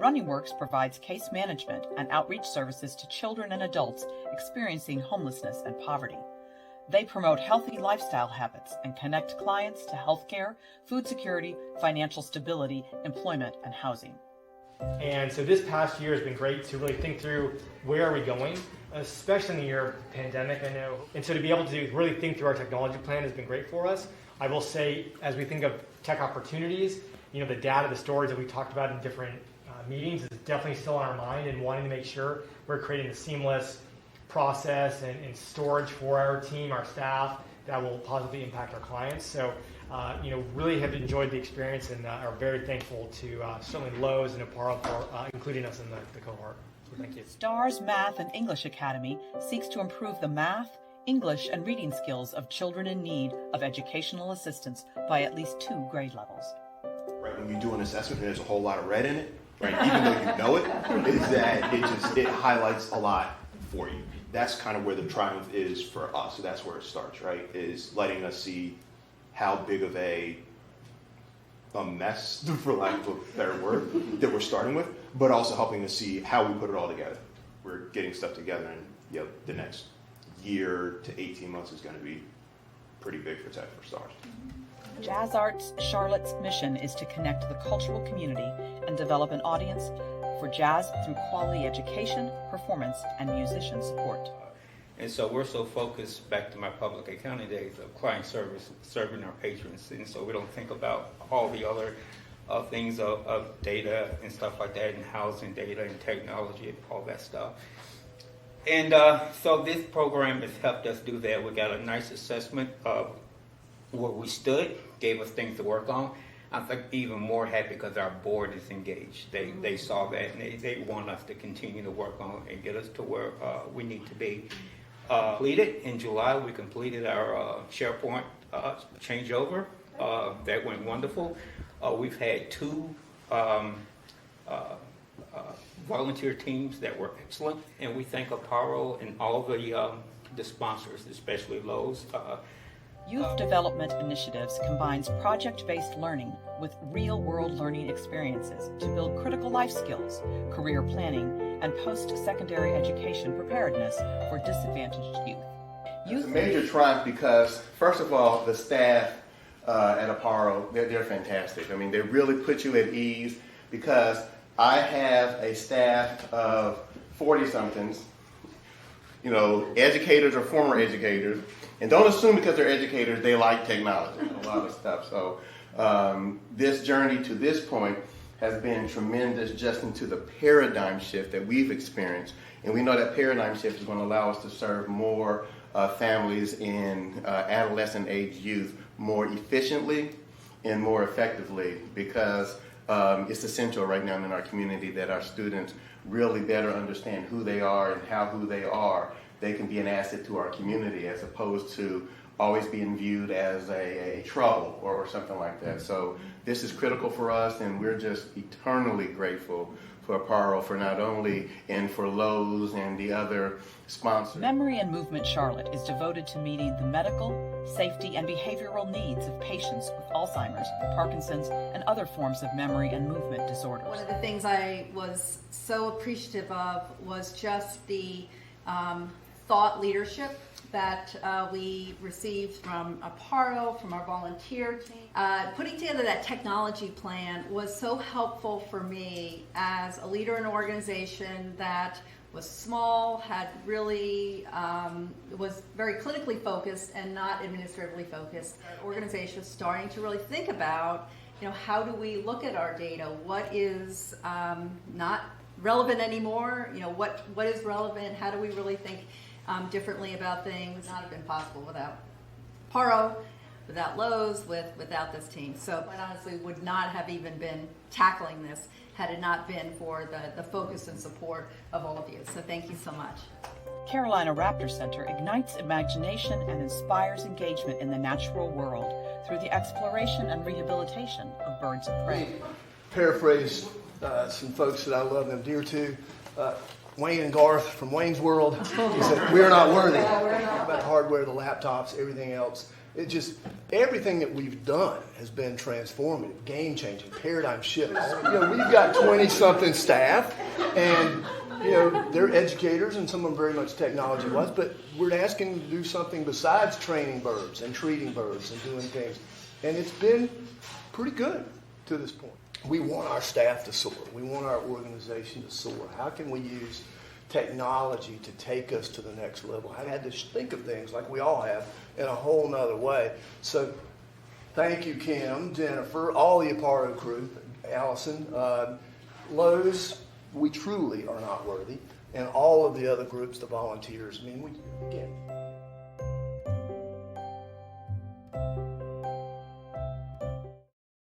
Running Works provides case management and outreach services to children and adults experiencing homelessness and poverty. They promote healthy lifestyle habits and connect clients to healthcare, food security, financial stability, employment, and housing. And so this past year has been great to really think through where are we going, especially in the year of pandemic, I know. And so to be able to really think through our technology plan has been great for us. I will say, as we think of tech opportunities, the data, the stories that we talked about in different meetings is definitely still on our mind, and wanting to make sure we're creating a seamless process and storage for our team, our staff, that will positively impact our clients. So, really have enjoyed the experience and are very thankful to certainly Lowe's and Aparo for including us in the cohort. So thank you. STARS Math and English Academy seeks to improve the math, English, and reading skills of children in need of educational assistance by at least 2 grade levels. Right, when you do an assessment, there's a whole lot of red in it, right? Even though you know it, is that it highlights a lot for you. That's kind of where the triumph is for us. So that's where it starts, right? Is letting us see how big of a mess, for lack of a better word, that we're starting with, but also helping us see how we put it all together. We're getting stuff together, and the next year to 18 months is going to be pretty big for Tech for Stars. Jazz Arts Charlotte's mission is to connect the cultural community and develop an audience for jazz through quality education, performance, and musician support. And so we're so focused, back to my public accounting days, of client service, serving our patrons. And so we don't think about all the other things of data and stuff like that, and housing data and technology and all that stuff. And so this program has helped us do that. We got a nice assessment of where we stood, gave us things to work on. I think even more happy because our board is engaged. They saw that, and they want us to continue to work on and get us to where we need to be. Completed in July, we completed our SharePoint changeover. That went wonderful. We've had 2 volunteer teams that were excellent, and we thank Aparo and all the sponsors, especially Lowe's. Youth Development Initiatives combines project-based learning with real-world learning experiences to build critical life skills, career planning, and post-secondary education preparedness for disadvantaged youth. It's a major triumph because, first of all, the staff at Aparo, they're fantastic. I mean, they really put you at ease because I have a staff of 40-somethings, educators or former educators. And don't assume because they're educators, they like technology, a lot of stuff. So this journey to this point has been tremendous just into the paradigm shift that we've experienced. And we know that paradigm shift is going to allow us to serve more families in adolescent age youth more efficiently and more effectively, because it's essential right now in our community that our students really better understand who they are and how who they are. They can be an asset to our community as opposed to always being viewed as a trouble or something like that. So this is critical for us, and we're just eternally grateful for Aparo for not only, and for Lowe's and the other sponsors. Memory and Movement Charlotte is devoted to meeting the medical, safety, and behavioral needs of patients with Alzheimer's, Parkinson's, and other forms of memory and movement disorders. One of the things I was so appreciative of was just the thought leadership that we received from Aparo, from our volunteer team. Putting together that technology plan was so helpful for me as a leader in an organization that was small, had really, was very clinically focused and not administratively focused. Our organization is starting to really think about, how do we look at our data? What is not relevant anymore? What is relevant? How do we really think differently about things? Would not have been possible without Aparo, without Lowe's, without this team. So quite honestly, would not have even been tackling this had it not been for the focus and support of all of you. So thank you so much. Carolina Raptor Center ignites imagination and inspires engagement in the natural world through the exploration and rehabilitation of birds of prey. Paraphrase some folks that I love and am dear to. Wayne and Garth from Wayne's World. He said, "We're not worthy." About the hardware, the laptops, everything else. It just, everything that we've done has been transformative, game-changing, paradigm shift. You know, we've got 20-something staff, and, you know, they're educators, and some of them very much technology-wise, but we're asking them to do something besides training birds and treating birds and doing things. And it's been pretty good to this point. We want our staff to soar. We want our organization to soar. How can we use technology to take us to the next level? I had to think of things like we all have in a whole nother way. So thank you, Kim, Jennifer, all the Aparo crew, Allison, Lowe's, we truly are not worthy, and all of the other groups, the volunteers. I mean, again,